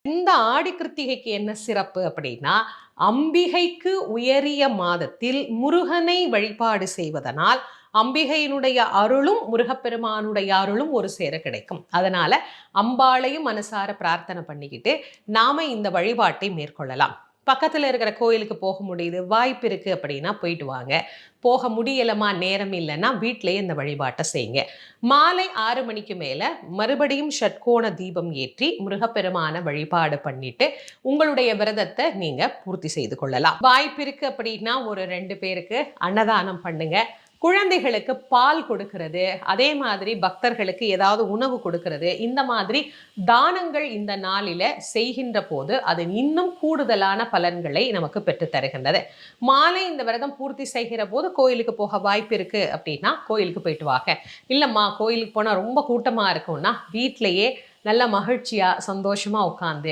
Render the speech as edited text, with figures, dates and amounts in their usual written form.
இந்த ஆடி கிருத்திகைக்கு என்ன சிறப்பு அப்படின்னா, அம்பிகைக்கு உயரிய மாதத்தில் முருகனை வழிபாடு செய்வதனால், அம்பிகையினுடைய அருளும், முருகப்பெருமானுடைய அருளும் ஒரு சேர கிடைக்கும். அதனால அம்பாளையும் மனசார பிரார்த்தனை பண்ணிக்கிட்டு, நாம இந்த வழிபாட்டை மேற்கொள்ளலாம். பக்கத்துல இருக்கிற கோயிலுக்கு போக முடியுது, வாய்ப்பு இருக்கு அப்படின்னா போயிட்டு வாங்க. போக முடியலமா, நேரம் இல்லைன்னா வீட்டிலேயே இந்த வழிபாட்டை செய்யுங்க. மாலை 6 மணிக்கு மேல மறுபடியும் ஷட்கோண தீபம் ஏற்றி முருகப்பெருமான வழிபாடு பண்ணிட்டு உங்களுடைய விரதத்தை நீங்க பூர்த்தி செய்து கொள்ளலாம். வாய்ப்பு இருக்கு அப்படின்னா ஒரு 2 பேருக்கு அன்னதானம் பண்ணுங்க. குழந்தைகளுக்கு பால் கொடுக்கிறது, அதே மாதிரி பக்தர்களுக்கு ஏதாவது உணவு கொடுக்கிறது, இந்த மாதிரி தானங்கள் இந்த நாளில செய்கின்ற போது அது இன்னும் கூடுதலான பலன்களை நமக்கு பெற்றுத் தருகின்றது. மாலை இந்த விரதம் பூர்த்தி செய்கிற போது கோயிலுக்கு போக வாய்ப்பு இருக்கு அப்படின்னா கோயிலுக்கு போயிட்டு வாங்க. இல்லம்மா கோயிலுக்கு போனா ரொம்ப கூட்டமா இருக்கும்னா வீட்டிலேயே நல்ல மகிழ்ச்சியா சந்தோஷமா உட்கார்ந்து